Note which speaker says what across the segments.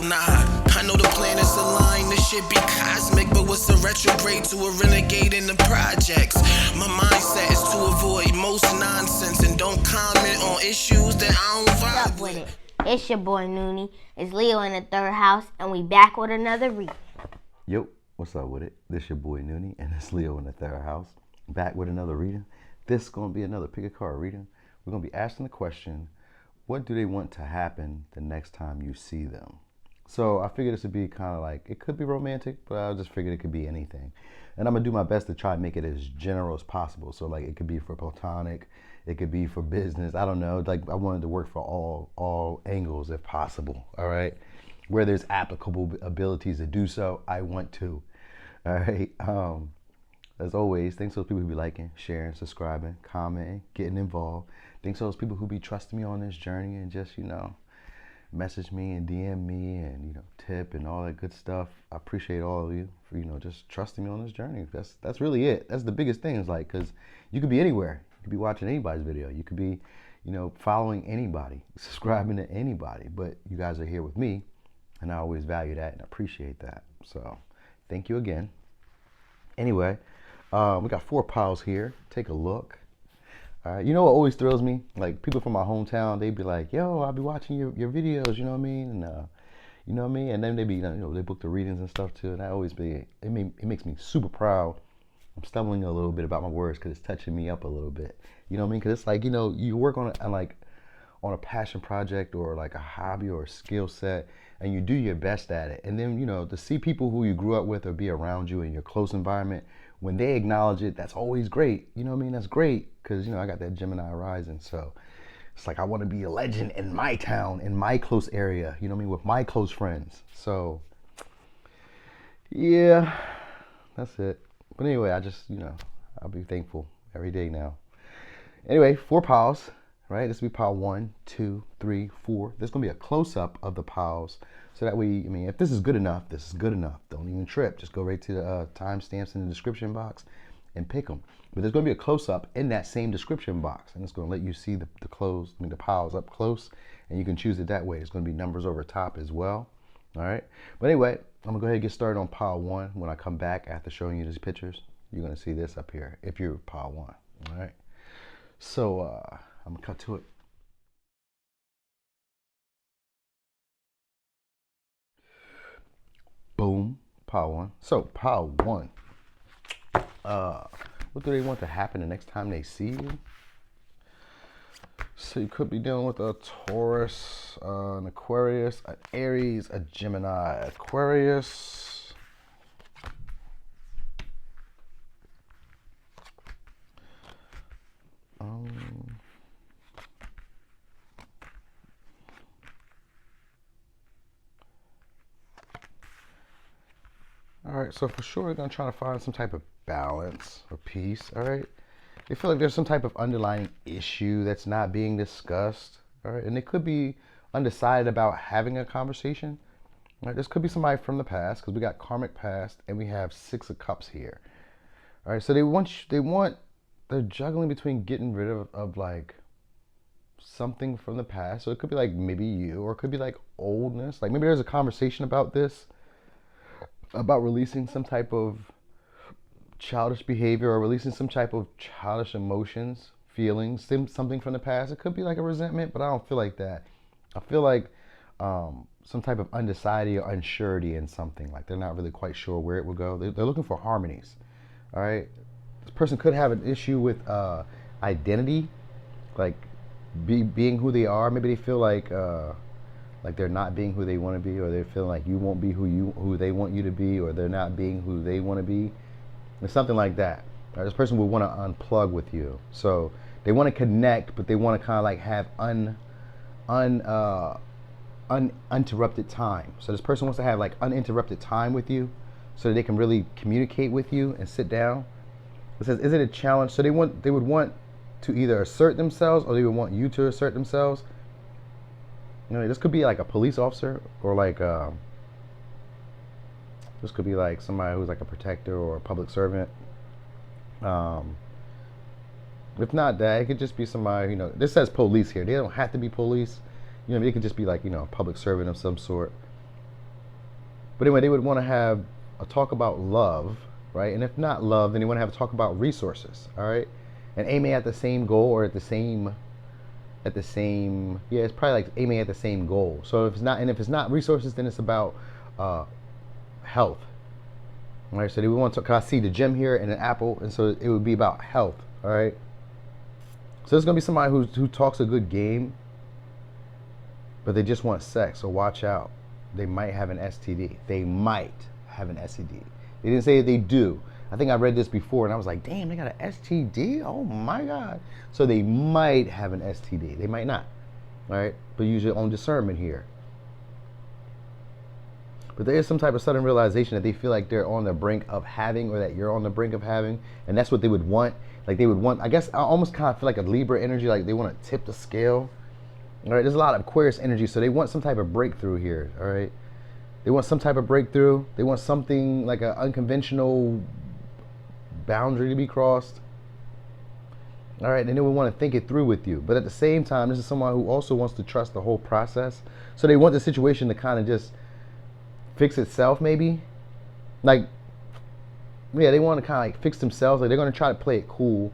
Speaker 1: Oh nah, I know the planets align, this shit be cosmic, but what's a retrograde to a renegade in the projects? My mindset is to avoid most nonsense and don't comment on issues that I don't vibe
Speaker 2: with it. It's your boy Noonie. It's Leo in the third house, and we back with another read.
Speaker 3: Yo, what's up with it? This your boy Noonie, and it's Leo in the third house. Back with another reading. This is going to be another pick a card reading. We're going to be asking the question, what do they want to happen the next time you see them? So I figured this would be kind of like, it could be romantic, but I just figured it could be anything. And I'm going to do my best to try and make it as general as possible. So like it could be for platonic, it could be for business. I don't know. Like I wanted to work for all angles if possible. All right. Where there's applicable abilities to do so, I want to. All right. As always, thanks to those people who be liking, sharing, subscribing, commenting, getting involved. Thanks to those people who be trusting me on this journey and just, message me and DM me and, tip and all that good stuff. I appreciate all of you for, just trusting me on this journey. That's really it. That's the biggest thing is like, because you could be anywhere. You could be watching anybody's video. You could be, following anybody, subscribing to anybody, but you guys are here with me. And I always value that and appreciate that. So thank you again. Anyway, we got 4 piles here. Take a look. All right. You know what always thrills me? Like people from my hometown, they'd be like, yo, I'll be watching your videos, you know what I mean? And you know what I mean? And then they be, they book the readings and stuff too. And I always be, it makes me super proud. I'm stumbling a little bit about my words because it's touching me up a little bit. You know what I mean? Because it's like, you work on a passion project or like a hobby or a skill set and you do your best at it. And then, to see people who you grew up with or be around you in your close environment, when they acknowledge it, that's always great. You know what I mean? That's great because, I got that Gemini rising. So it's like I want to be a legend in my town, in my close area, you know what I mean, with my close friends. So, yeah, that's it. But anyway, I just, I'll be thankful every day now. Anyway, 4 piles, right? This will be pile 1, 2, 3, 4. There's going to be a close-up of the piles. So that way, if this is good enough, this is good enough. Don't even trip. Just go right to the timestamps in the description box and pick them. But there's going to be a close-up in that same description box. And it's going to let you see the piles up close. And you can choose it that way. It's going to be numbers over top as well. All right. But anyway, I'm going to go ahead and get started on pile 1. When I come back after showing you these pictures, you're going to see this up here if you're pile 1. All right. So I'm going to cut to it. Boom, pile 1. So pile 1. What do they want to happen the next time they see you? So you could be dealing with a Taurus, an Aquarius, an Aries, a Gemini, Aquarius. All right, so for sure, we're going to try to find some type of balance or peace, all right? They feel like there's some type of underlying issue that's not being discussed, all right? And they could be undecided about having a conversation, all right? This could be somebody from the past because we got karmic past and we have 6 of Cups here, all right? So they're juggling between getting rid of like something from the past. So it could be like maybe you, or it could be like oldness. Like maybe there's a conversation about this, about releasing some type of childish behavior or releasing some type of childish emotions, feelings, something from the past. It could be like a resentment, but I don't feel like that. I feel like some type of undecided or unsurety in something. Like they're not really quite sure where it will go. They're looking for harmonies. All right. This person could have an issue with identity, like being who they are. Maybe they feel like they're not being who they want to be, or they feel like you won't be who they want you to be, or they're not being who they want to be. It's something like that. Right? This person would want to unplug with you. So they want to connect, but they want to kind of like have uninterrupted time. So this person wants to have like uninterrupted time with you so that they can really communicate with you and sit down. It says, is it a challenge? So they would want to either assert themselves or they would want you to assert themselves. This could be like a police officer or like this could be like somebody who's like a protector or a public servant. If not that, it could just be somebody, this says police here. They don't have to be police. They could just be like, a public servant of some sort. But anyway, they would want to have a talk about love, right? And if not love, then they want to have a talk about resources, all right? And aiming at the same goal or at the same, yeah, it's probably like aiming at the same goal. So if it's not resources, then it's about health. All right, so they would want to, cause I see the gym here and an apple, and so it would be about health, all right? So there's gonna be somebody who talks a good game, but they just want sex, so watch out. They might have an STD. They might have an STD. They didn't say they do. I think I read this before and I was like, damn, they got an STD? Oh my God. So they might have an STD. They might not, all right? But use your own discernment here. But there is some type of sudden realization that they feel like they're on the brink of having, or that you're on the brink of having, and that's what they would want. Like they would want, I guess I almost kind of feel like a Libra energy, like they want to tip the scale. All right, there's a lot of Aquarius energy, so they want some type of breakthrough here, all right? They want some type of breakthrough. They want something like an unconventional boundary to be crossed. All right, and they would want to think it through with you. But at the same time, this is someone who also wants to trust the whole process. So they want the situation to kind of just fix itself, maybe. Like, yeah, they want to kind of like fix themselves. Like they're going to try to play it cool.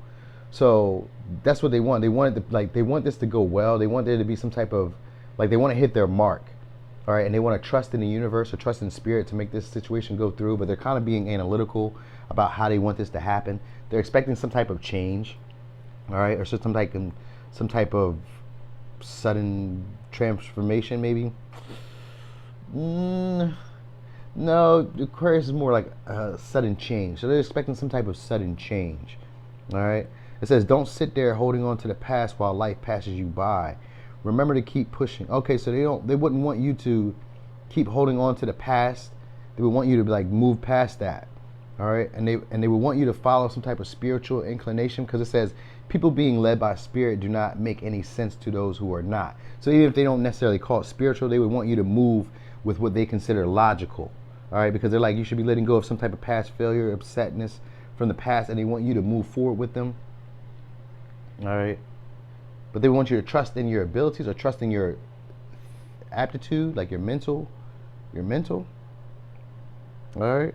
Speaker 3: So that's what they want. They want it to, like, they want this to go well. They want there to be some type of, like, they want to hit their mark. All right, and they want to trust in the universe or trust in spirit to make this situation go through, but they're kind of being analytical about how they want this to happen. They're expecting some type of change, all right, or some type of sudden transformation, maybe. No, Aquarius is more like a sudden change. So they're expecting some type of sudden change. All right. It says, don't sit there holding on to the past while life passes you by. Remember to keep pushing. Okay, so they wouldn't want you to keep holding on to the past. They would want you to like move past that. All right. And they would want you to follow some type of spiritual inclination, because it says people being led by spirit do not make any sense to those who are not. So even if they don't necessarily call it spiritual, they would want you to move with what they consider logical. All right, because they're like, you should be letting go of some type of past failure, upsetness from the past, and they want you to move forward with them. All right, but they want you to trust in your abilities or trust in your aptitude, like your mental. All right,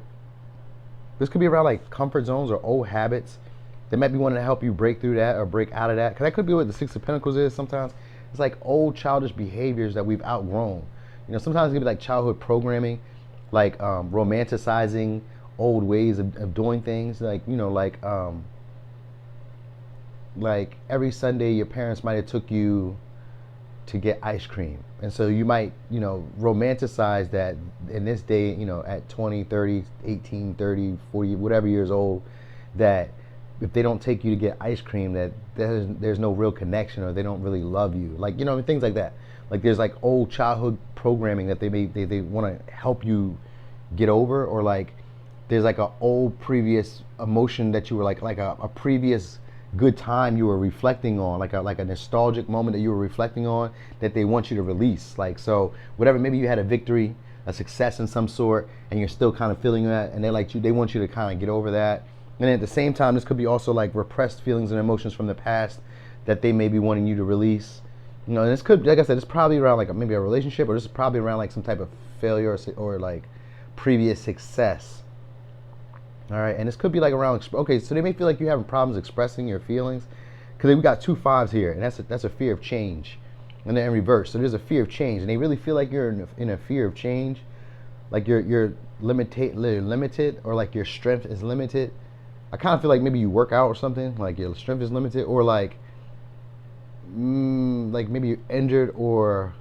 Speaker 3: this could be around like comfort zones or old habits. They might be wanting to help you break through that or break out of that, because that could be what the Six of Pentacles is. Sometimes it's like old childish behaviors that we've outgrown. You know, sometimes it could be like childhood programming, like romanticizing old ways of doing things, like, you know, like every Sunday your parents might have took you to get ice cream, and so you might, you know, romanticize that in this day, you know, at 20, 30, 18, 30, 40, whatever years old, that if they don't take you to get ice cream, that there's no real connection, or they don't really love you, like, you know, things like that. Like there's like old childhood programming that they want to help you get over, or like there's like an old previous emotion that you were like a previous good time you were reflecting on, like a nostalgic moment that you were reflecting on, that they want you to release. Like, so whatever, maybe you had a victory, a success in some sort, and you're still kind of feeling that, and they want you to kind of get over that. And then at the same time, this could be also like repressed feelings and emotions from the past that they may be wanting you to release. You know, and this could, like I said, it's probably around like maybe a relationship, or this is probably around like some type of failure or like previous success. All right, and this could be like around, okay, so they may feel like you're having problems expressing your feelings, because we got 2 5s here, and that's a fear of change, and then in reverse. So there's a fear of change, and they really feel like you're in a fear of change, like you're limited, or like your strength is limited. I kind of feel like maybe you work out or something, like your strength is limited, or like maybe you're injured, or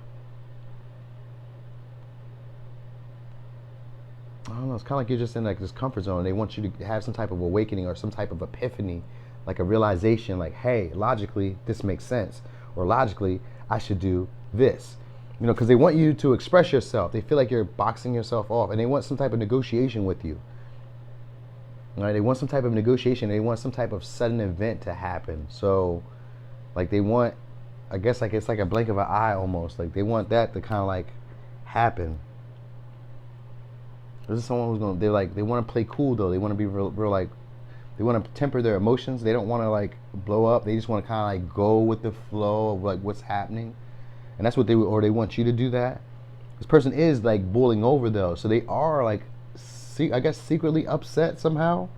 Speaker 3: I don't know, it's kind of like you're just in like this comfort zone. They want you to have some type of awakening or some type of epiphany, like a realization, like, hey, logically this makes sense, or logically I should do this, you know, because they want you to express yourself. They feel like you're boxing yourself off, and they want some type of negotiation with you. All right, they want some type of negotiation. They want some type of sudden event to happen. So like they want, I guess, like it's like a blink of an eye almost, like they want that to kind of like happen. This is someone who's they want to play cool though. They want to be real like, they want to temper their emotions. They don't want to like blow up. They just want to kind of like go with the flow of like what's happening, and that's what they want you to do that. This person is like boiling over though, so they are like, I guess secretly upset somehow.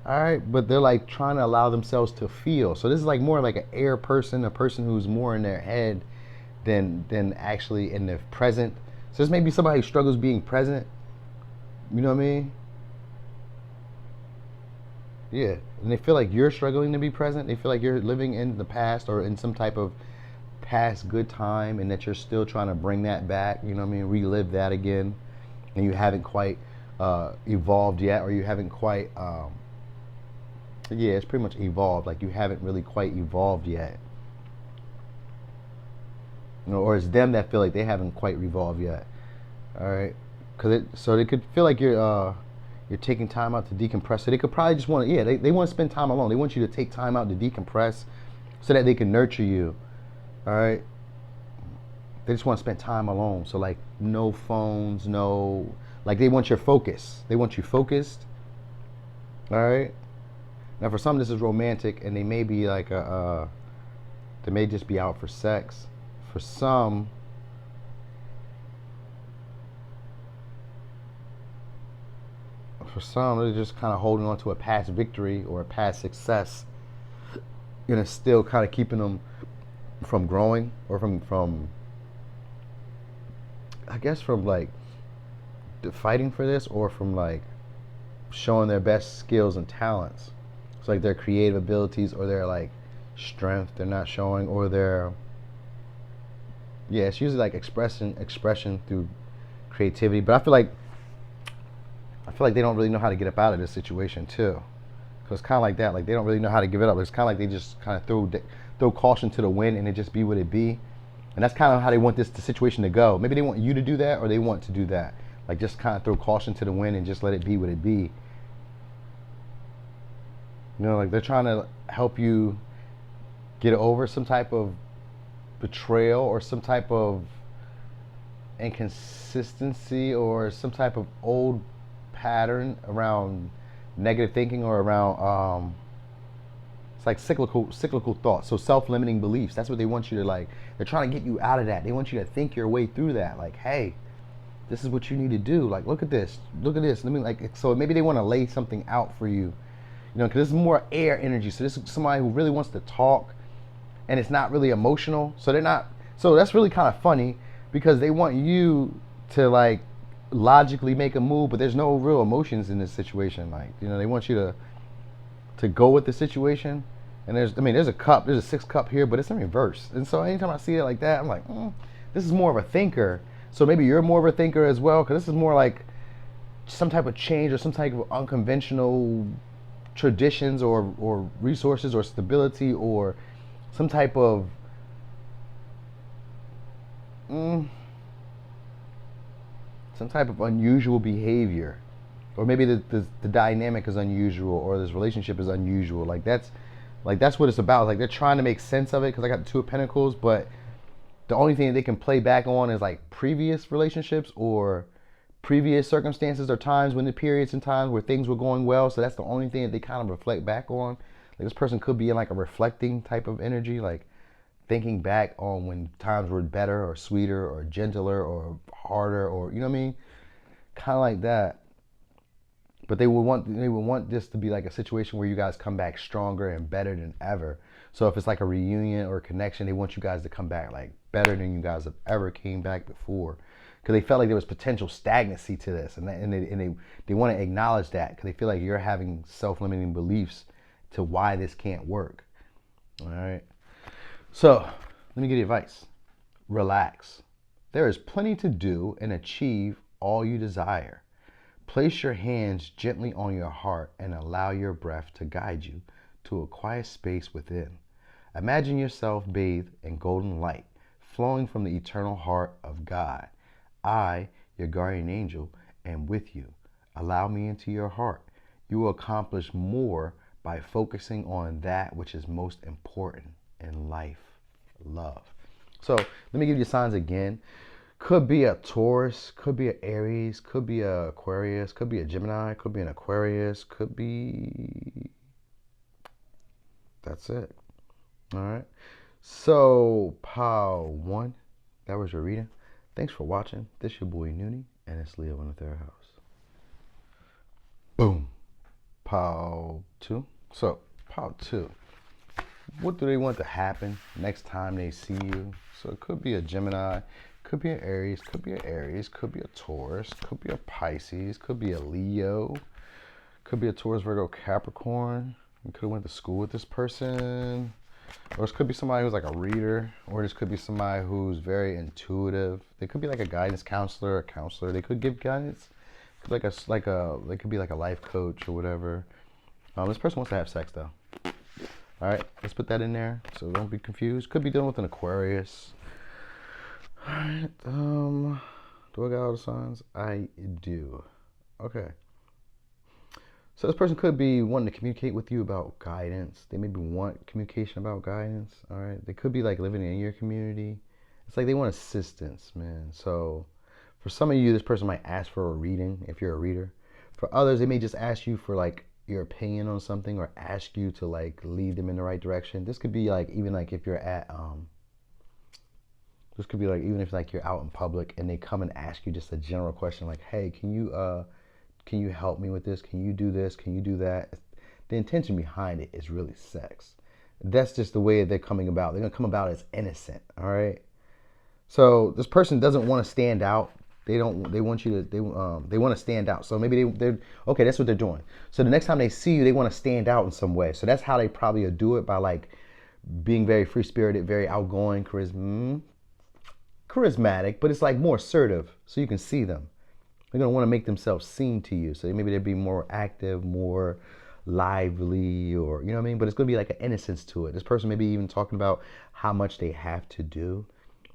Speaker 3: All right, but they're like trying to allow themselves to feel. So this is like more like an air person, a person who's more in their head than actually in the present. So this may be somebody who struggles being present. You know what I mean? Yeah, and they feel like you're struggling to be present. They feel like you're living in the past or in some type of past good time, and that you're still trying to bring that back. You know what I mean? Relive that again, and you haven't quite evolved yet, or you haven't quite. Yeah, it's pretty much evolved. Like you haven't really quite evolved yet. You know, or it's them that feel like they haven't quite evolved yet. All right, so they could feel like you're taking time out to decompress. So they could probably just want to, yeah, they want to spend time alone. They want you to take time out to decompress so that they can nurture you. All right. They just want to spend time alone. So like no phones, no, like they want your focus. They want you focused. All right. Now for some this is romantic, and they may be like they may just be out for sex. For some, they're just kind of holding on to a past victory or a past success, and it's still kind of keeping them from growing, or from I guess from like fighting for this, or from like showing their best skills and talents. It's like their creative abilities or their like strength they're not showing, or their, yeah, it's usually like expression through creativity. But I feel like they don't really know how to get up out of this situation too, because it's kind of like that. Like they don't really know how to give it up. It's kind of like they just kind of throw caution to the wind, and it just be what it be. And that's kind of how they want the situation to go. Maybe they want you to do that, or they want to do that. Like just kind of throw caution to the wind and just let it be what it be. You know, like they're trying to help you get over some type of betrayal, or some type of inconsistency, or some type of old pattern around negative thinking, or around it's like cyclical thoughts. So self-limiting beliefs. That's what they want you to like. They're trying to get you out of that. They want you to think your way through that. Like, hey, this is what you need to do. Like, look at this. Look at this. Let me like. So maybe they want to lay something out for you. You know, because this is more air energy. So this is somebody who really wants to talk, and it's not really emotional. So they're not. So that's really kind of funny, because they want you to like logically make a move, but there's no real emotions in this situation. Like, you know, they want you to go with the situation. And there's a cup, there's a 6 cup here, but it's in reverse. And so anytime I see it like that, I'm like, this is more of a thinker. So maybe you're more of a thinker as well, because this is more like some type of change, or some type of unconventional traditions, or resources, or stability, or some type of unusual behavior, or maybe the dynamic is unusual, or this relationship is unusual. Like that's what it's about. Like they're trying to make sense of it, because I got the 2 of Pentacles, but the only thing that they can play back on is like previous relationships, or previous circumstances, or times when the periods and times where things were going well. So that's the only thing that they kind of reflect back on. Like this person could be in like a reflecting type of energy, like thinking back on when times were better, or sweeter, or gentler, or harder, or you know what I mean? Kind of like that. But they would want this to be like a situation where you guys come back stronger and better than ever. So if it's like a reunion or a connection, they want you guys to come back like better than you guys have ever came back before, because they felt like there was potential stagnancy to this, and they want to acknowledge that, because they feel like you're having self-limiting beliefs to why this can't work. All right. So let me give you advice. Relax. There is plenty to do and achieve all you desire. Place your hands gently on your heart and allow your breath to guide you to a quiet space within. Imagine yourself bathed in golden light flowing from the eternal heart of God. I, your guardian angel, am with you. Allow me into your heart. You will accomplish more by focusing on that which is most important in life, love. So let me give you signs again. Could be a Taurus, could be an Aries, could be a Aquarius, could be a Gemini, could be an Aquarius, could be... That's it. All right. So, pile 1, that was your reading. Thanks for watching. This your boy Noonie, and it's Leo in the third house. Boom. Pile 2. So, pile 2. What do they want to happen next time they see you? So it could be a Gemini, could be an Aries, could be a Taurus, could be a Pisces, could be a Leo, could be a Taurus, Virgo, Capricorn. You could have went to school with this person. Or this could be somebody who's like a reader, or this could be somebody who's very intuitive. They could be like a guidance counselor, They could give guidance. They could be like a life coach or whatever. This person wants to have sex though. All right, let's put that in there so don't be confused. Could be dealing with an Aquarius. All right, do I got all the signs? I do. Okay. So this person could be wanting to communicate with you about guidance. They maybe want communication about guidance. All right. They could be like living in your community. It's like they want assistance, man. So for some of you, this person might ask for a reading if you're a reader. For others, they may just ask you for like your opinion on something or ask you to like lead them in the right direction. This could be like even like if you're at this could be like even if like you're out in public and they come and ask you just a general question like, hey, can you help me with this? Can you do this? Can you do that? The intention behind it is really sex. That's just the way they're coming about. They're gonna come about as innocent, all right? So this person doesn't want to stand out. They want to stand out. So maybe they're okay, that's what they're doing. So the next time they see you, they want to stand out in some way. So that's how they probably do it, by like being very free-spirited, very outgoing, charismatic, but it's like more assertive so you can see them. They're going to want to make themselves seen to you. So maybe they'd be more active, more lively, or, you know what I mean? But it's going to be like an innocence to it. This person may be even talking about how much they have to do.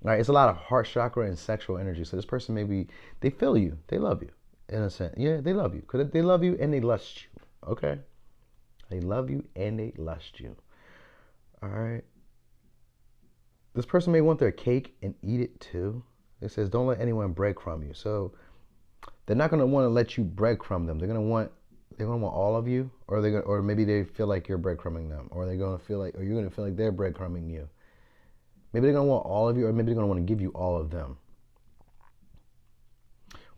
Speaker 3: All right, it's a lot of heart chakra and sexual energy. So this person maybe, they feel you. They love you, in a sense. Yeah, they love you. Because they love you and they lust you, okay? They love you and they lust you. All right. This person may want their cake and eat it too. It says, don't let anyone breadcrumb you. So they're not going to want to let you breadcrumb them. They're going to want all of you, or maybe they feel like you're breadcrumbing them, or they're going to feel like, or you're going to feel like they're breadcrumbing you. Maybe they're going to want all of you, or maybe they're going to want to give you all of them.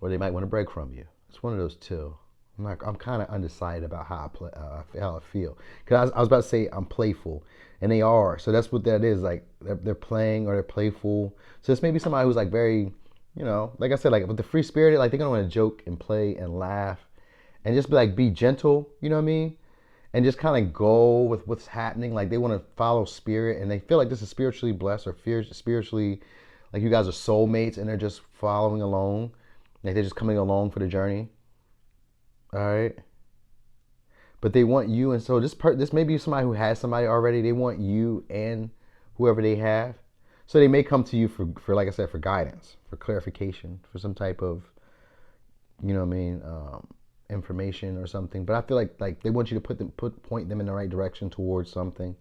Speaker 3: Or they might want to breadcrumb you. It's one of those two. I'm kind of undecided about how I feel. Because I was about to say I'm playful, and they are. So that's what that is. Like they're playing or they're playful. So this may be somebody who's like very, you know, like I said, like with the free spirited, like they're going to want to joke and play and laugh and just be gentle, you know what I mean? And just kind of go with what's happening. Like they want to follow spirit, and they feel like this is spiritually blessed or spiritually, like you guys are soulmates, and they're just following along. Like they're just coming along for the journey. All right. But they want you, and so this may be somebody who has somebody already. They want you and whoever they have. So they may come to you for like I said, for guidance, for clarification, for some type of, you know what I mean, information or something. But I feel like they want you to point them in the right direction towards something.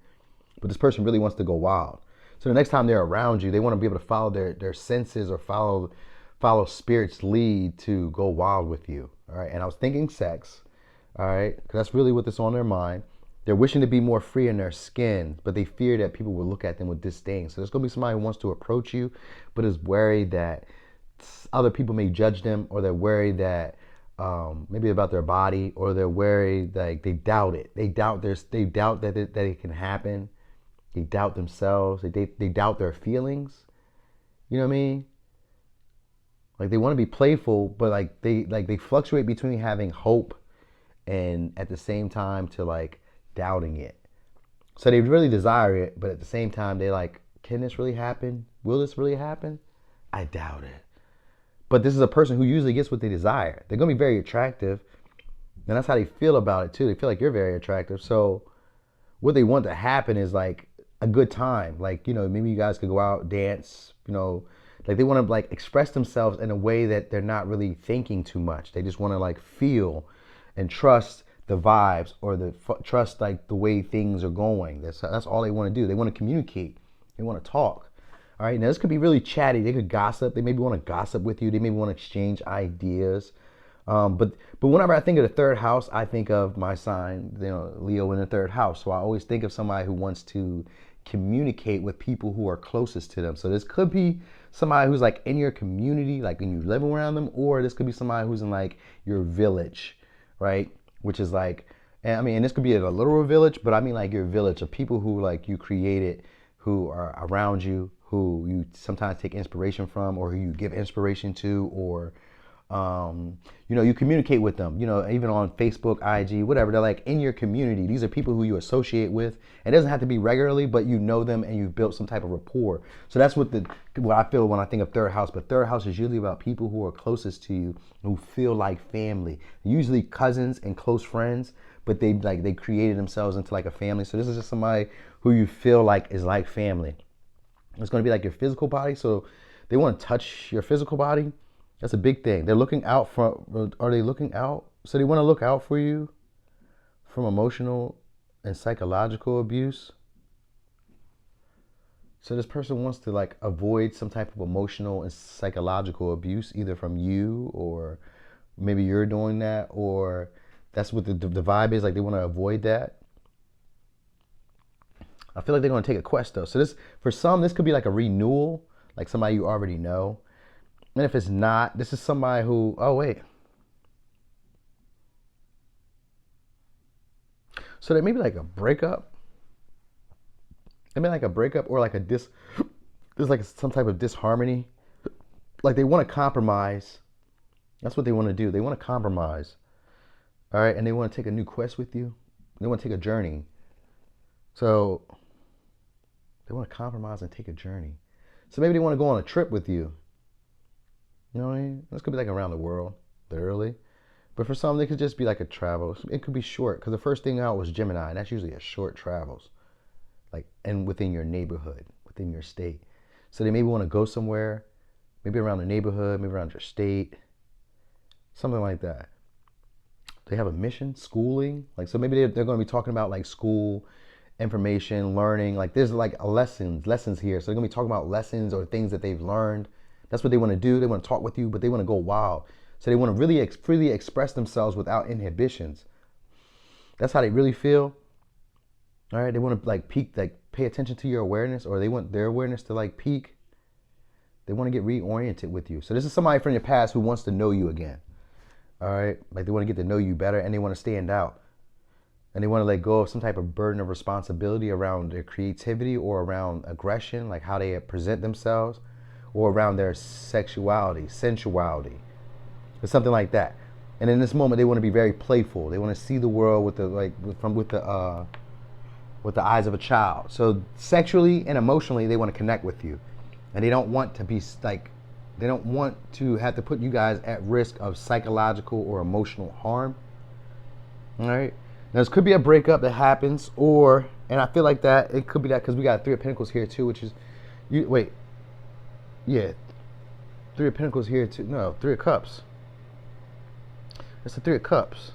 Speaker 3: But this person really wants to go wild. So the next time they're around you, they want to be able to follow their senses or follow spirit's lead to go wild with you. All right. And I was thinking sex. All right. Because that's really what's on their mind. They're wishing to be more free in their skin, but they fear that people will look at them with disdain. So there's going to be somebody who wants to approach you, but is worried that other people may judge them, or they're worried that maybe about their body, or they're worried, like they doubt it. They doubt that it can happen. They doubt themselves. They doubt their feelings. You know what I mean? Like they want to be playful, but like they fluctuate between having hope and at the same time to like doubting it. So they really desire it, but at the same time they like, can this really happen? Will this really happen? I doubt it. But this is a person who usually gets what they desire. They're gonna be very attractive, and that's how they feel about it too. They feel like you're very attractive. So what they want to happen is like a good time. Like, you know, maybe you guys could go out, dance, you know, like they want to like express themselves in a way that they're not really thinking too much. They just want to like feel and trust the vibes, or trust like the way things are going. That's all they want to do. They want to communicate. They want to talk. All right. Now this could be really chatty. They could gossip. They maybe want to gossip with you. They maybe want to exchange ideas. But whenever I think of the third house, I think of my sign, you know, Leo in the third house. So I always think of somebody who wants to communicate with people who are closest to them. So this could be somebody who's like in your community, like when you live around them, or this could be somebody who's in like your village, right? Which is like, and I mean, and this could be a literal village, but I mean like your village of people who like you created, who are around you, who you sometimes take inspiration from, or who you give inspiration to, or you know, you communicate with them, you know, even on Facebook, IG, whatever. They're like in your community. These are people who you associate with. It doesn't have to be regularly, but you know them and you've built some type of rapport. So that's what I feel when I think of third house. But third house is usually about people who are closest to you, who feel like family. Usually cousins and close friends, but they created themselves into like a family. So this is just somebody who you feel like is like family. It's going to be like your physical body. So they want to touch your physical body. That's a big thing. They're looking out for, are they looking out? So they want to look out for you from emotional and psychological abuse. So this person wants to like avoid some type of emotional and psychological abuse, either from you, or maybe you're doing that, or that's what the vibe is. Like they want to avoid that. I feel like they're going to take a quest though. So this, for some, this could be like a renewal, like somebody you already know. And if it's not, this is somebody who, oh wait. So there may be like a breakup. Maybe like a breakup, or like there's like some type of disharmony. Like they want to compromise. That's what they want to do. They want to compromise. All right. And they want to take a new quest with you. They want to take a journey. So they want to compromise and take a journey. So maybe they want to go on a trip with you. You know what I mean? This could be like around the world, literally. But for some, it could just be like a travel. It could be short, because the first thing out was Gemini, and that's usually a short travels. Like, and within your neighborhood, within your state. So they maybe want to go somewhere, maybe around the neighborhood, maybe around your state, something like that. They have a mission, schooling. Like, so maybe they're going to be talking about like school, information, learning. Like there's like lessons here. So they're going to be talking about lessons or things that they've learned. That's what they want to do. They want to talk with you, but they want to go wild. So they want to really freely express themselves without inhibitions. That's how they really feel. All right. They want to like peak, like pay attention to your awareness, or they want their awareness to like peak. They want to get reoriented with you. So this is somebody from your past who wants to know you again. All right. Like they want to get to know you better, and they want to stand out. And they want to let go of some type of burden of responsibility around their creativity, or around aggression, like how they present themselves, or around their sexuality, sensuality, or something like that. And in this moment, they want to be very playful. They want to see the world with the eyes of a child. So sexually and emotionally, they want to connect with you, and they don't want to be like, they don't want to have to put you guys at risk of psychological or emotional harm. All right. Now this could be a breakup that happens, and I feel like that it could be that because we got Three of Pentacles here too, which is, yeah, Three of Pentacles here too. No, Three of Cups. It's the Three of Cups.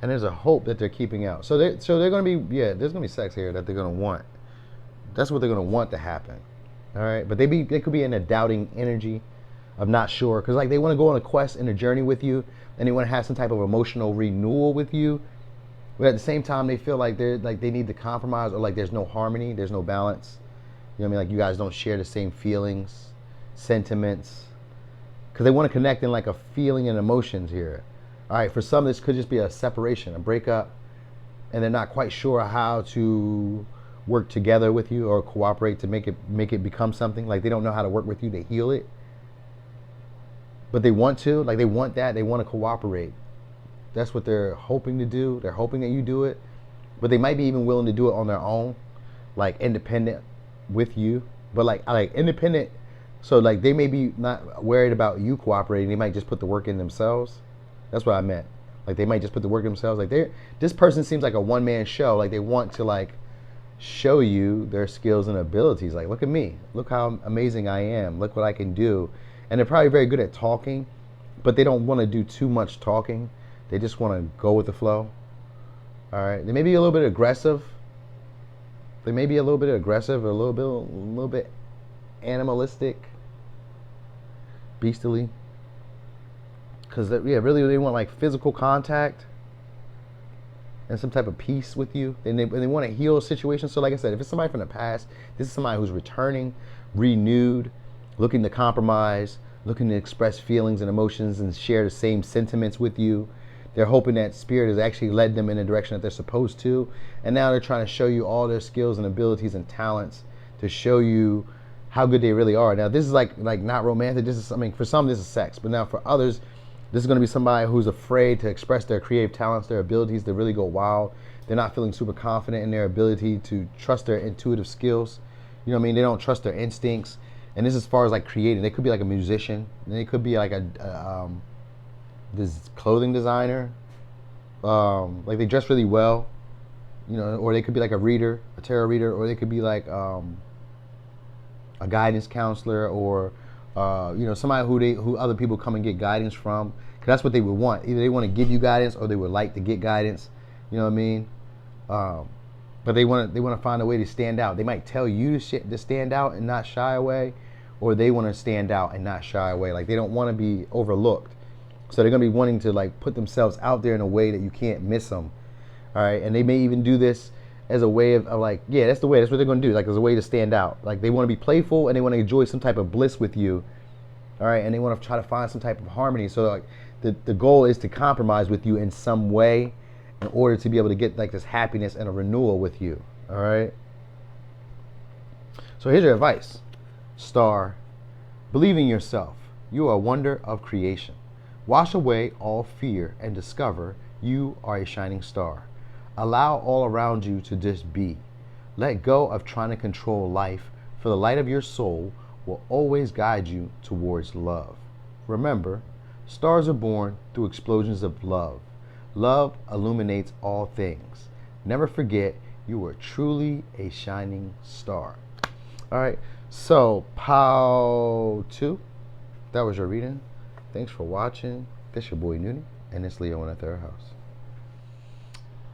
Speaker 3: And there's a hope that they're keeping out. So they're going to be, there's going to be sex here that they're going to want. That's what they're going to want to happen. All right, but they could be in a doubting energy of not sure, because like they want to go on a quest and a journey with you, and they want to have some type of emotional renewal with you. But at the same time, they feel like they need to compromise, or like there's no harmony, there's no balance. You know what I mean? Like you guys don't share the same feelings, sentiments, because they want to connect in like a feeling and emotions here. All right, for some, this could just be a separation, a breakup, and they're not quite sure how to work together with you or cooperate to make it become something. Like they don't know how to work with you to heal it, but they want to. Like they want that. They want to cooperate. That's what they're hoping to do. They're hoping that you do it, but they might be even willing to do it on their own, like independent with you, but like independent. So like they may be not worried about you cooperating. They might just put the work in themselves. That's what I meant. Like they might just put the work in themselves. Like this person seems like a one-man show. Like they want to like show you their skills and abilities. Like, look at me. Look how amazing I am. Look what I can do. And they're probably very good at talking, but they don't want to do too much talking. They just want to go with the flow. All right. They may be a little bit aggressive. They may be a little bit aggressive, or a little bit animalistic, beastly. Because really they want like physical contact. and some type of peace with you. And they want to heal a situation. So like I said, if it's somebody from the past, this is somebody who's returning, renewed, looking to compromise, looking to express feelings and emotions and share the same sentiments with you. They're hoping that spirit has actually led them in the direction that they're supposed to. And now they're trying to show you all their skills and abilities and talents to show you how good they really are. Now, this is like not romantic. This is, I mean, for some, this is sex. But now for others, this is going to be somebody who's afraid to express their creative talents, their abilities, to really go wild. They're not feeling super confident in their ability to trust their intuitive skills. You know what I mean? They don't trust their instincts. And this is as far as like creating. They could be like a musician. And they could be like this clothing designer. Like they dress really well. You know, or they could be like a reader, a tarot reader, or they could be like a guidance counselor, or you know, somebody who other people come and get guidance from. Cause that's what they would want. Either they want to give you guidance, or they would like to get guidance. You know what I mean? But they want to find a way to stand out. They might tell you to stand out and not shy away, or they want to stand out and not shy away. Like they don't want to be overlooked. So they're gonna be wanting to like put themselves out there in a way that you can't miss them. All right, and they may even do this as a way of like, yeah, that's the way. That's what they're gonna do. Like as a way to stand out. Like they want to be playful and they want to enjoy some type of bliss with you. All right, and they want to try to find some type of harmony. So like the goal is to compromise with you in some way in order to be able to get like this happiness and a renewal with you. All right. So here's your advice. Star, believe in yourself. You are a wonder of creation. Wash away all fear and discover you are a shining star. Allow all around you to just be. Let go of trying to control life, for the light of your soul will always guide you towards love. Remember, stars are born through explosions of love. Love illuminates all things. Never forget, you are truly a shining star. All right, so Pile 2, that was your reading. Thanks for watching. This your boy Noonie, and it's Leo in the third house.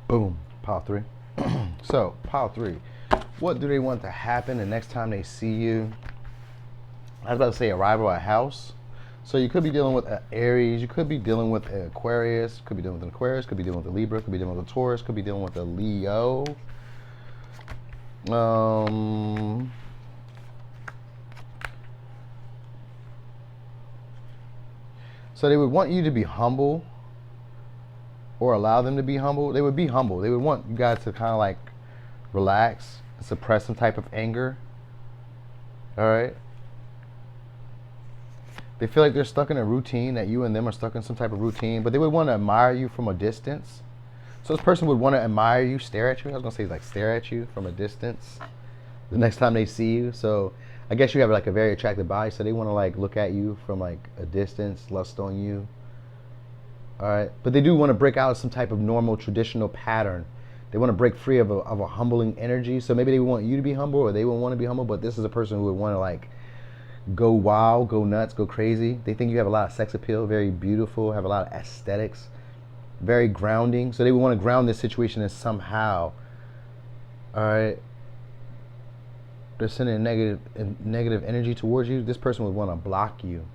Speaker 3: Boom, Pile 3. So, Pile 3, what do they want to happen the next time they see you? I was about to say arrival at house. So you could be dealing with an Aries, you could be dealing with an Aquarius, could be dealing with an Aquarius, could be dealing with a Libra, could be dealing with a Taurus, could be dealing with a Leo. So they would want you to be humble, or allow them to be humble. They would be humble. They would want you guys to kind of like relax and suppress some type of anger. All right. They feel like they're stuck in a routine, that you and them are stuck in some type of routine, but they would want to admire you from a distance. So this person would want to admire you, stare at you. I was going to say like stare at you from a distance the next time they see you. So I guess you have like a very attractive body, so they want to like look at you from like a distance, lust on you. All right, but they do want to break out of some type of normal, traditional pattern. They want to break free of a humbling energy. So maybe they want you to be humble, or they would want to be humble, but this is a person who would want to like go wild, go nuts, go crazy. They think you have a lot of sex appeal, very beautiful, have a lot of aesthetics, very grounding. So they would want to ground this situation in somehow. All right. They're sending a negative energy towards you. This person would want to block you.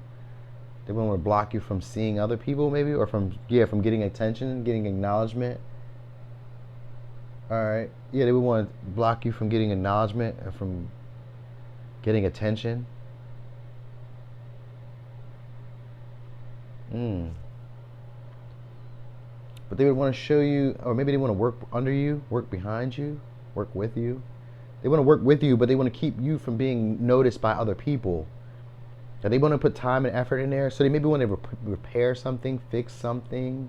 Speaker 3: They would want to block you from seeing other people, maybe, or from getting attention, getting acknowledgement. All right. Yeah, they would want to block you from getting acknowledgement and from getting attention. But they would want to show you, or maybe they want to work under you, work behind you, work with you. They want to work with you, but they want to keep you from being noticed by other people. And they want to put time and effort in there. So they maybe want to repair something, fix something.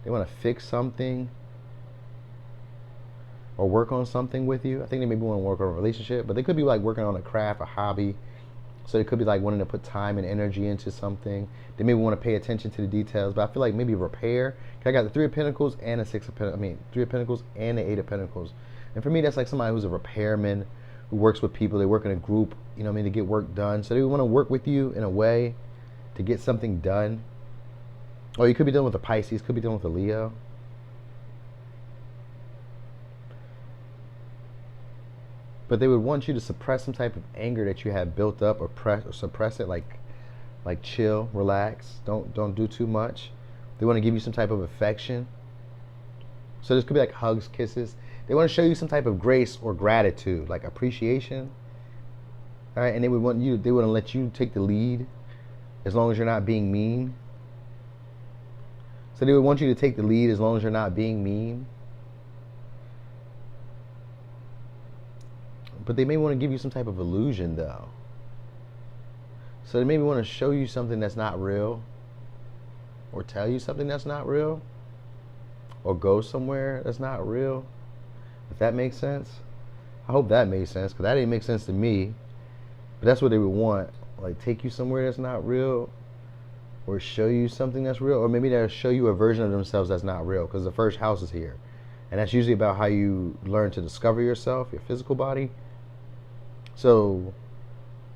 Speaker 3: They want to fix something or work on something with you. I think they maybe want to work on a relationship, but they could be like working on a craft, a hobby. So they could be like wanting to put time and energy into something. They maybe want to pay attention to the details, but I feel like maybe repair. I got the 3 of Pentacles and the 6 of Pentacles. 3 of Pentacles and the 8 of Pentacles. And for me, that's like somebody who's a repairman, who works with people. They work in a group, you know what I mean, to get work done. So they want to work with you in a way to get something done. Or you could be dealing with a Pisces, could be dealing with a Leo. But they would want you to suppress some type of anger that you have built up, or suppress it, like chill, relax, don't do too much. They want to give you some type of affection. So this could be like hugs, kisses. They want to show you some type of grace or gratitude, like appreciation. All right, and they want to let you take the lead as long as you're not being mean. So they would want you to take the lead as long as you're not being mean. But they may want to give you some type of illusion though. So they maybe want to show you something that's not real, or tell you something that's not real, or go somewhere that's not real. If that makes sense. I hope that made sense, because that didn't make sense to me. But that's what they would want. Like take you somewhere that's not real, or show you something that's real, or maybe they'll show you a version of themselves that's not real, because the first house is here. And that's usually about how you learn to discover yourself, your physical body. So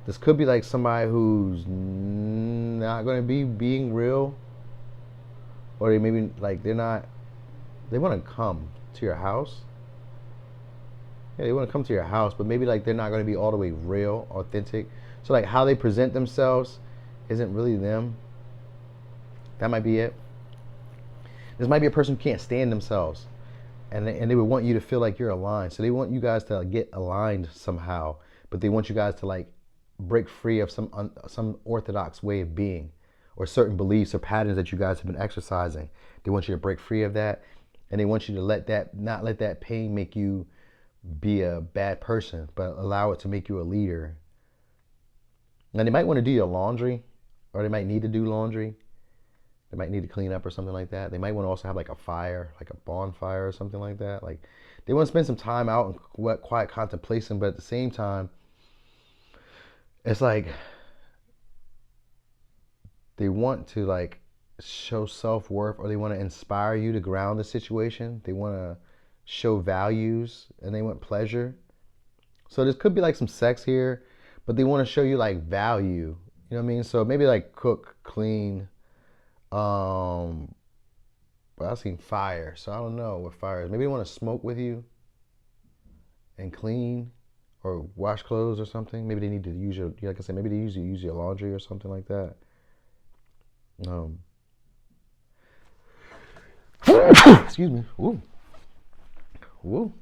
Speaker 3: this could be like somebody who's not going to be being real, or they maybe like they want to come to your house. Yeah, they want to come to your house, but maybe like they're not going to be all the way real, authentic. So like how they present themselves isn't really them. That might be it. This might be a person who can't stand themselves, and they would want you to feel like you're aligned. So they want you guys to get aligned somehow, but they want you guys to like break free of some orthodox way of being, or certain beliefs or patterns that you guys have been exercising. They want you to break free of that, and they want you to not let that pain make you be a bad person, but allow it to make you a leader. Now they might want to do your laundry, or they might need to do laundry. They might need to clean up or something like that. They might want to also have like a fire, like a bonfire or something like that. Like they want to spend some time out in quiet contemplation, but at the same time, it's like they want to like show self-worth, or they want to inspire you to ground the situation. They want to show values, and they want pleasure. So this could be like some sex here, but they want to show you like value. You know what I mean? So maybe like cook, clean. But I've seen fire, so I don't know what fire is. Maybe they want to smoke with you and clean, or wash clothes or something. Maybe they need to use like I said, maybe they usually use your laundry or something like that. Excuse me. Woo. Woo.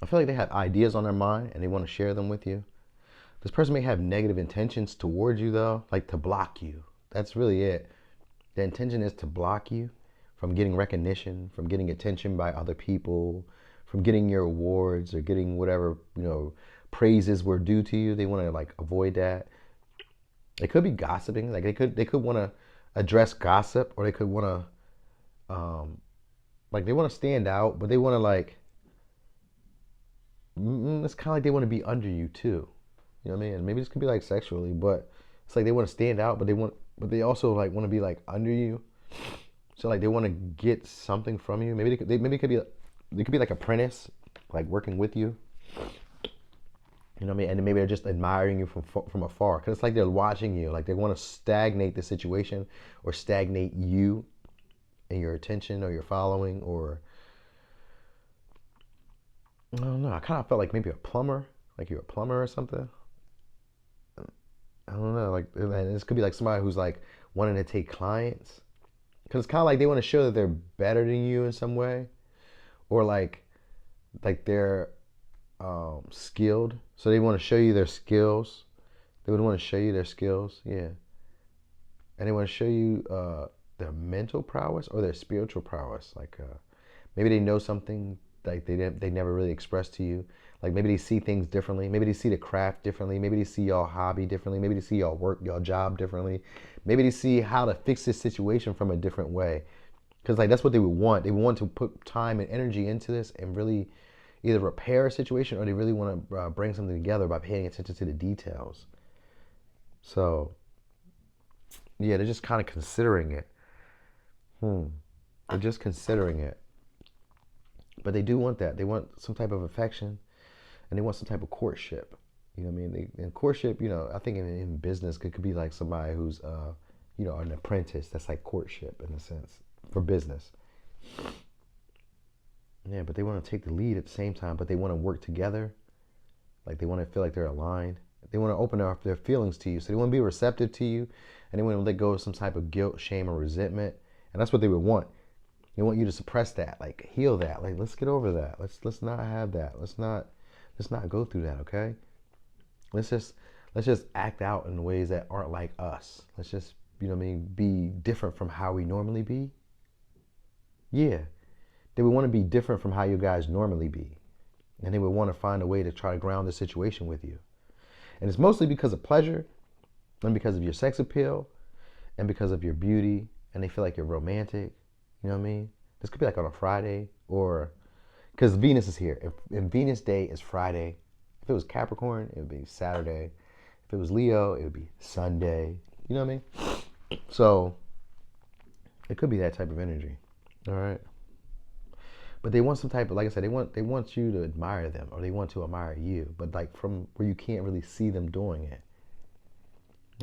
Speaker 3: I feel like they have ideas on their mind and they want to share them with you. This person may have negative intentions towards you though, like to block you. That's really it. The intention is to block you from getting recognition, from getting attention by other people, from getting your awards or getting whatever, praises were due to you. They want to like avoid that. It could be gossiping. Like they could want to address gossip, or they could want to like they want to stand out, but they want to like it's kind of like they want to be under you too. You know what I mean? And maybe this could be like sexually, but it's like they want to stand out, but they also like want to be like under you. So like they want to get something from you. Maybe they could be like apprentice, like working with you. You know what I mean? And maybe they're just admiring you from afar, because it's like they're watching you. Like they want to stagnate the situation, or stagnate you and your attention, or your following, or I don't know. I kind of felt like maybe a plumber, like you're a plumber or something. I don't know, like, and this could be like somebody who's like wanting to take clients, because it's kind of like they want to show that they're better than you in some way, or like they're skilled, so they want to show you their skills. They would want to show you their skills, yeah, and they want to show you their mental prowess or their spiritual prowess. Like maybe they know something like they never really expressed to you. Like maybe they see things differently. Maybe they see the craft differently. Maybe they see y'all hobby differently. Maybe they see y'all work, y'all job differently. Maybe they see how to fix this situation from a different way. Because like that's what they would want. They would want to put time and energy into this and really either repair a situation, or they really want to bring something together by paying attention to the details. So yeah, they're just kind of considering it. They're just considering it. But they do want that. They want some type of affection, and they want some type of courtship. You know what I mean? In courtship, I think in business, it could be like somebody who's, an apprentice. That's like courtship in a sense for business. Yeah, but they want to take the lead at the same time, but they want to work together. Like they want to feel like they're aligned. They want to open up their feelings to you. So they want to be receptive to you, and they want to let go of some type of guilt, shame, or resentment, And that's what they would want. They want you to suppress that, like heal that. Like, let's get over that. Let's not have that. Let's not go through that, okay? Let's just act out in ways that aren't like us. Let's just, you know what I mean, be different from how we normally be. Yeah. They would want to be different from how you guys normally be. And they would want to find a way to try to ground the situation with you. And it's mostly because of pleasure and because of your sex appeal and because of your beauty. And they feel like you're romantic. You know what I mean? This could be like on a Friday, or because Venus is here. If Venus day is Friday, if it was Capricorn, it would be Saturday. If it was Leo, it would be Sunday. You know what I mean? So it could be that type of energy. All right. But they want some type of, like I said, they want you to admire them, or they want to admire you, but like from where you can't really see them doing it.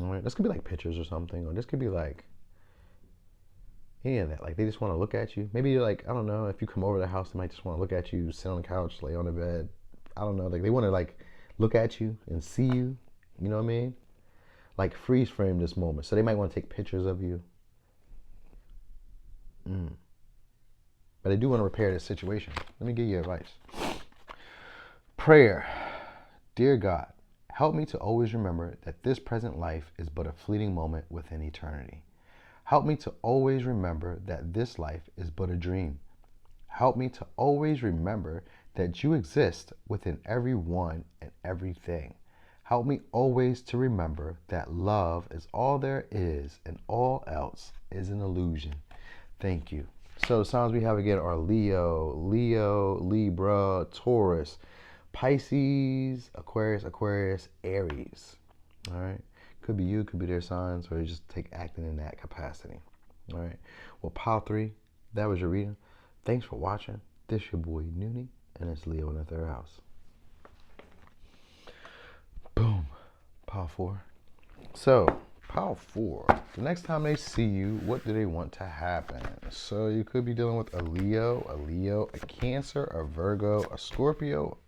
Speaker 3: All right. This could be like pictures or something, or this could be like any of that. Like they just want to look at you. Maybe you're like, I don't know, if you come over to the house, they might just want to look at you, sit on the couch, lay on the bed. I don't know. Like they want to like look at you and see you. You know what I mean? Like freeze frame this moment. So they might want to take pictures of you. But they do want to repair this situation. Let me give you advice. Prayer. Dear God, help me to always remember that this present life is but a fleeting moment within eternity. Help me to always remember that this life is but a dream. Help me to always remember that you exist within everyone and everything. Help me always to remember that love is all there is and all else is an illusion. Thank you. So the signs we have again are Leo, Libra, Taurus, Pisces, Aquarius, Aries. All right. Could be you, could be their signs, or you just take acting in that capacity. All right. Well, Pile 3, that was your reading. Thanks for watching. This your boy Noonie, and it's Leo in the third house. Boom. Pile 4. So, Pile 4. The next time they see you, what do they want to happen? So you could be dealing with a Leo, a Cancer, a Virgo, a Scorpio.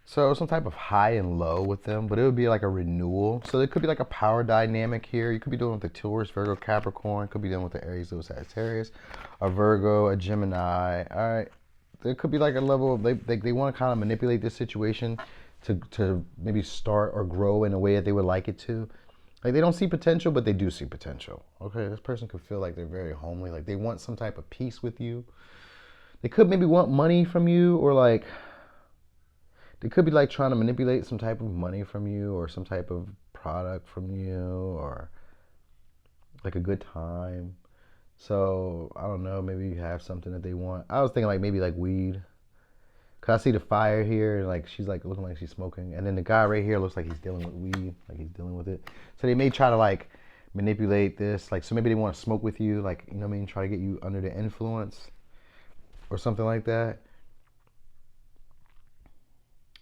Speaker 3: So some type of high and low with them, but it would be like a renewal. So there could be like a power dynamic here. You could be dealing with the Taurus, Virgo, Capricorn. Could be dealing with the Aries, Leo, Sagittarius, a Virgo, a Gemini. All right. There could be like a level of, they want to kind of manipulate this situation to maybe start or grow in a way that they would like it to. Like they don't see potential, but they do see potential. Okay, this person could feel like they're very homely. Like they want some type of peace with you. They could maybe want money from you, or like, they could be like trying to manipulate some type of money from you, or some type of product from you, or like a good time. So I don't know, maybe you have something that they want. I was thinking like maybe like weed. Cause I see the fire here, and like she's like looking like she's smoking, and then the guy right here looks like he's dealing with weed, like he's dealing with it. So they may try to like manipulate this, like, so maybe they want to smoke with you, like, you know what I mean, try to get you under the influence or something like that.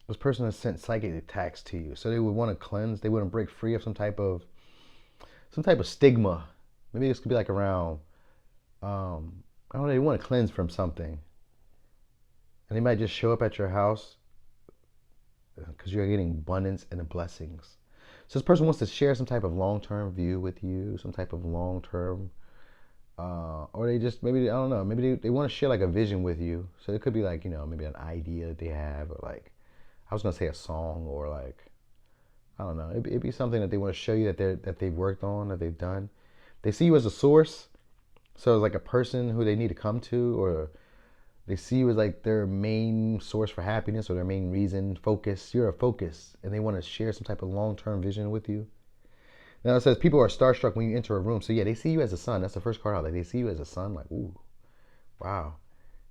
Speaker 3: This person has sent psychic attacks to you, so they would want to cleanse. They wouldn't break free of some type of stigma. Maybe this could be like around, I don't know. They want to cleanse from something, and they might just show up at your house because you're getting abundance and the blessings. So this person wants to share some type of long-term view with you, some type of long-term, or they just maybe, I don't know. Maybe they want to share like a vision with you. So it could be like, you know, maybe an idea that they have, or like, I was gonna say a song, or like, I don't know. It'd be something that they want to show you that they've worked on, that they've done. They see you as a source, so it's like a person who they need to come to, or they see you as like their main source for happiness, or their main reason, focus. You're a focus, and they want to share some type of long-term vision with you. Now it says people are starstruck when you enter a room. So yeah, they see you as a sun. That's the first card out. Like they see you as a sun. Like, ooh, wow,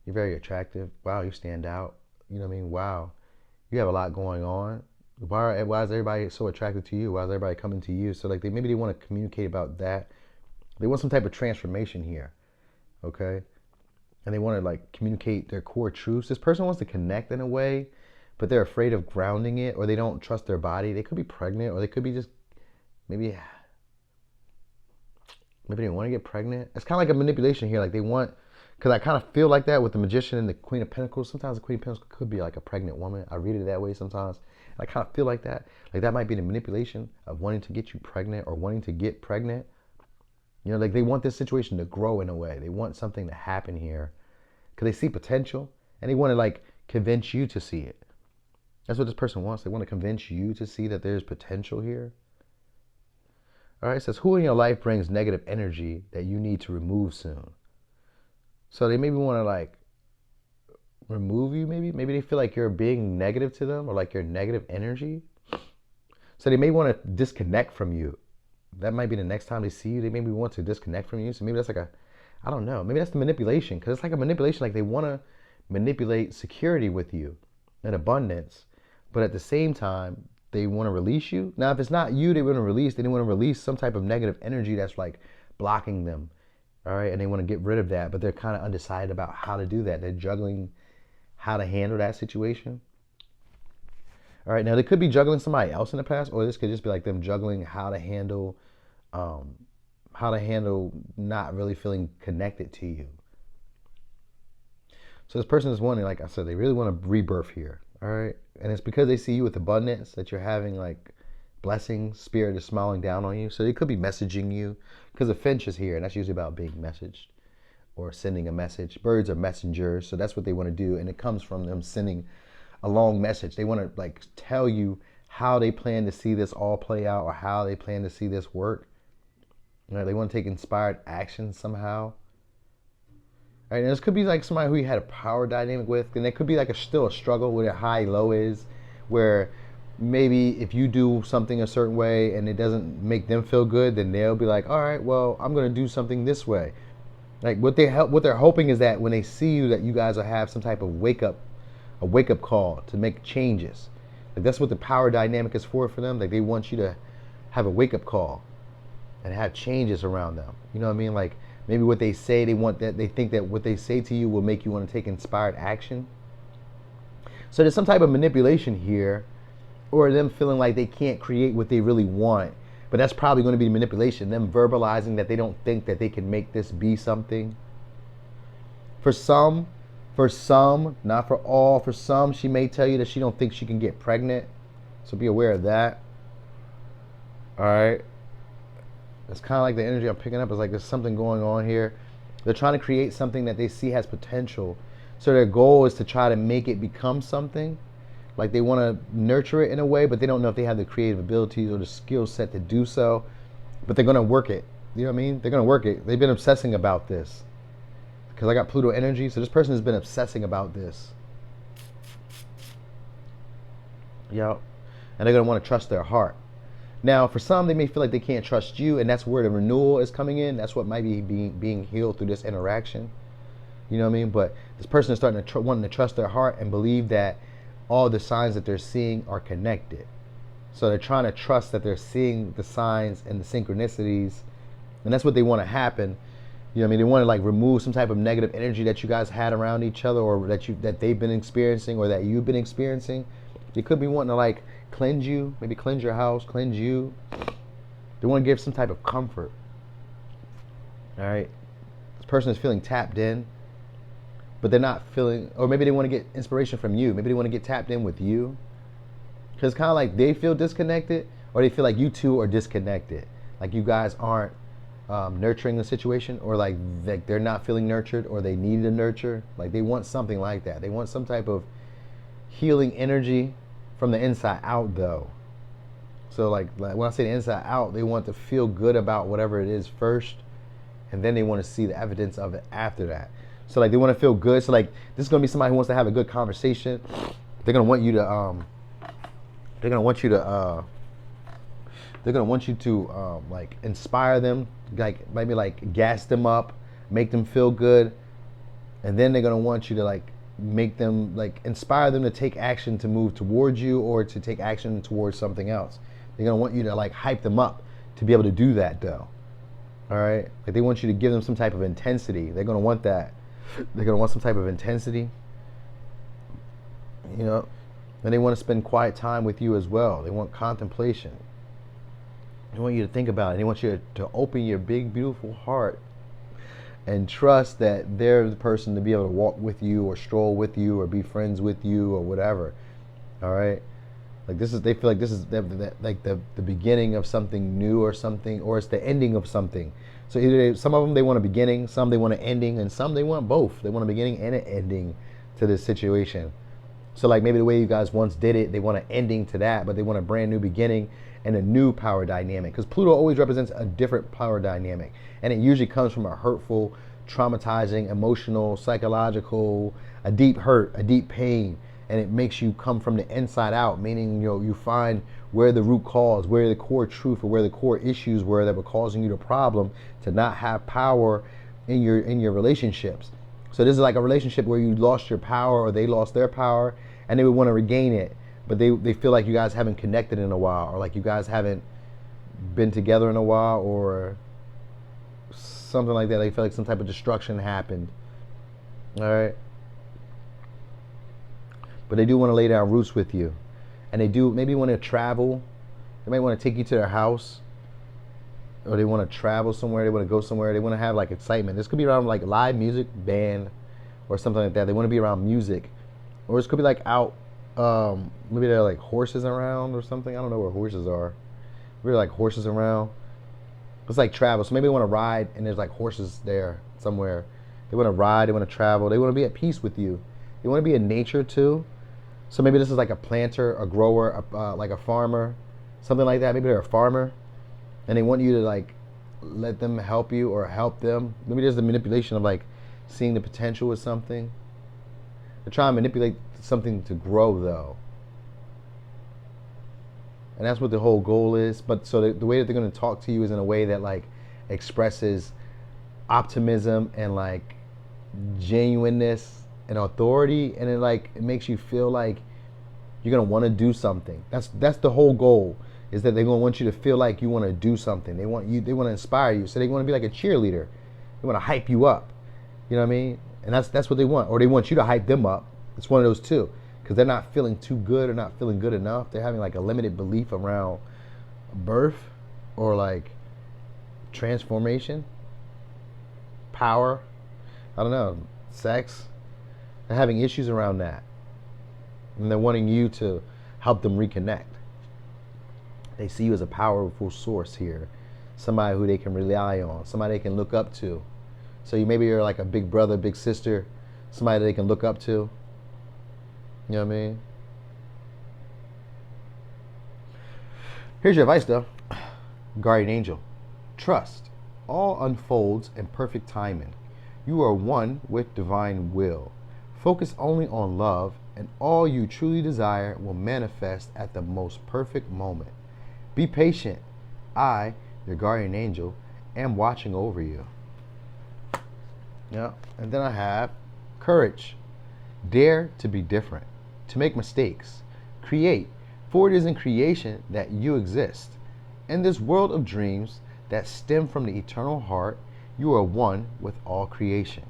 Speaker 3: you're very attractive. Wow, you stand out. You know what I mean? Wow. You have a lot going on. Why is everybody so attracted to you? Why is everybody coming to you? So like maybe they want to communicate about that. They want some type of transformation here, okay? And they want to like communicate their core truths. This person wants to connect in a way, but they're afraid of grounding it, or they don't trust their body. They could be pregnant, or they could be just maybe they want to get pregnant. It's kind of like a manipulation here. Like they want Because I kind of feel like that with the Magician and the Queen of Pentacles. Sometimes the Queen of Pentacles could be like a pregnant woman. I read it that way sometimes. And I kind of feel like that. Like that might be the manipulation of wanting to get you pregnant or wanting to get pregnant. You know, like they want this situation to grow in a way. They want something to happen here because they see potential and they want to like convince you to see it. That's what this person wants. They want to convince you to see that there's potential here. All right, it says, who in your life brings negative energy that you need to remove soon? So they maybe want to like remove you, maybe. Maybe they feel like you're being negative to them or like you're negative energy. So they may want to disconnect from you. That might be the next time they see you. They maybe want to disconnect from you. So maybe that's like I don't know. Maybe that's the manipulation. Because it's like a manipulation. Like they want to manipulate security with you and abundance. But at the same time, they want to release you. Now, if it's not you they want to release, they want to release some type of negative energy that's like blocking them. All right. And they want to get rid of that. But they're kind of undecided about how to do that. They're juggling how to handle that situation. All right, now they could be juggling somebody else in the past, or this could just be like them juggling how to handle not really feeling connected to you. So this person is wanting, like I said, they really want a rebirth here. All right, and it's because they see you with abundance that you're having like blessings. Spirit is smiling down on you, so they could be messaging you because the finch is here, and that's usually about being messaged or sending a message. Birds are messengers, so that's what they want to do, and it comes from them sending a long message. They want to like tell you how they plan to see this all play out or how they plan to see this work. You know, they want to take inspired action somehow. All right, and this could be like somebody who you had a power dynamic with, and it could be like still a struggle where high-low is, where maybe if you do something a certain way and it doesn't make them feel good, then they'll be like, all right, well, I'm going to do something this way. Like what they're hoping is that when they see you, that you guys will have some type of wake up call to make changes. Like that's what the power dynamic is for them. Like they want you to have a wake up call and have changes around them. You know what I mean? Like maybe what they say, they think that what they say to you will make you want to take inspired action. So there's some type of manipulation here, or them feeling like they can't create what they really want. But that's probably going to be manipulation. Them verbalizing that they don't think that they can make this be something. For some, not for all, for some, she may tell you that she don't think she can get pregnant. So be aware of that. All right. It's kind of like the energy I'm picking up. It's like there's something going on here. They're trying to create something that they see has potential. So their goal is to try to make it become something. Like they want to nurture it in a way, but they don't know if they have the creative abilities or the skill set to do so. But they're going to work it. You know what I mean? They're going to work it. They've been obsessing about this. Because I got Pluto energy, so this person has been obsessing about this. Yep. And they're going to want to trust their heart. Now, for some, they may feel like they can't trust you, and that's where the renewal is coming in. That's what might be being healed through this interaction. You know what I mean? But this person is starting to wanting to trust their heart and believe that all the signs that they're seeing are connected. So they're trying to trust that they're seeing the signs and the synchronicities, and that's what they want to happen. You know what I mean? They want to like remove some type of negative energy that you guys had around each other, or that they've been experiencing, or that you've been experiencing. They could be wanting to like cleanse you, maybe cleanse your house, cleanse you. They want to give some type of comfort. All right? This person is feeling tapped in, but they're not feeling, or maybe they want to get inspiration from you. Maybe they want to get tapped in with you. Because it's kind of like they feel disconnected, or they feel like you two are disconnected. Like you guys aren't nurturing the situation, or like they're not feeling nurtured, or they need to nurture. Like they want something like that. They want some type of healing energy from the inside out, though. So like when I say the inside out, they want to feel good about whatever it is first, and then they want to see the evidence of it after that. So like they want to feel good. So like this is gonna be somebody who wants to have a good conversation. They're gonna want you to like inspire them, like maybe like gas them up, make them feel good, and then they're gonna want you to like make them like inspire them to take action to move towards you, or to take action towards something else. They're gonna want you to like hype them up to be able to do that, though. All right, like they want you to give them some type of intensity. They're gonna want that. They're gonna want some type of intensity. You know, and they want to spend quiet time with you as well. They want contemplation. They want you to think about it. They want you to open your big, beautiful heart and trust that they're the person to be able to walk with you or stroll with you or be friends with you or whatever. All right. Like this is, they feel like this is like the beginning of something new or something, or it's the ending of something. So either some of them they want a beginning, some they want an ending, and some they want both. They want a beginning and an ending to this situation. So like maybe the way you guys once did it, they want an ending to that, but they want a brand new beginning and a new power dynamic. Because Pluto always represents a different power dynamic. And it usually comes from a hurtful, traumatizing, emotional, psychological, a deep hurt, a deep pain. And it makes you come from the inside out, meaning you find where the root cause, where the core truth, or where the core issues were that were causing you the problem to not have power in your relationships. So this is like a relationship where you lost your power or they lost their power and they would want to regain it. But they feel like you guys haven't connected in a while, or like you guys haven't been together in a while, or something like that. They feel like some type of destruction happened. All right. But they do want to lay down roots with you. And they do maybe want to travel. They might want to take you to their house. Or they want to travel somewhere. They want to go somewhere. They want to have like excitement. This could be around like live music, band, or something like that. They want to be around music. Or this could be like out, maybe there are like horses around or something. I don't know where horses are. Maybe like horses around. It's like travel. So maybe they want to ride and there's like horses there somewhere. They want to ride. They want to travel. They want to be at peace with you. They want to be in nature too. So maybe this is like a planter, a grower, like a farmer, something like that. Maybe they're a farmer, and they want you to like let them help you or help them. Maybe there's the manipulation of like seeing the potential with something. They're trying to manipulate something to grow though. And that's what the whole goal is. But so the way that they're going to talk to you is in a way that like expresses optimism and like genuineness and authority, and it makes you feel like you're gonna want to do something. That's the whole goal, is that they're gonna want you to feel like you want to do something. They want to inspire you. So they want to be like a cheerleader. They want to hype you up. You know what I mean? And that's what they want. Or they want you to hype them up. It's one of those two, because they're not feeling too good or not feeling good enough. They're having like a limited belief around birth or like transformation, power. I don't know, sex. They're having issues around that. And they're wanting you to help them reconnect. They see you as a powerful source here. Somebody who they can rely on. Somebody they can look up to. So you're like a big brother, big sister. Somebody they can look up to. You know what I mean? Here's your advice though. Guardian angel. Trust. All unfolds in perfect timing. You are one with divine will. Focus only on love, and all you truly desire will manifest at the most perfect moment. Be patient. I, your guardian angel, am watching over you. Yeah. And then I have courage. Dare to be different, to make mistakes. Create, for it is in creation that you exist. In this world of dreams that stem from the eternal heart, you are one with all creation.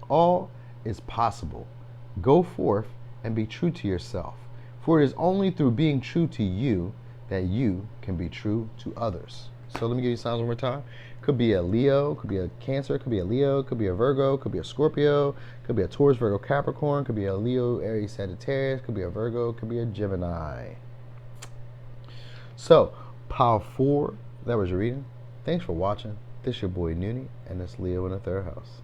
Speaker 3: All is possible. Go forth and be true to yourself, for it is only through being true to you that you can be true to others. So let me give you signs one more time. Could be a Leo, could be a Cancer, could be a Leo, could be a Virgo, could be a Scorpio, could be a Taurus, Virgo, Capricorn, could be a Leo, Aries, Sagittarius, could be a Virgo, could be a Gemini. So, Power 4, that was your reading. Thanks for watching. This your boy Noonie, and it's Leo in the third house.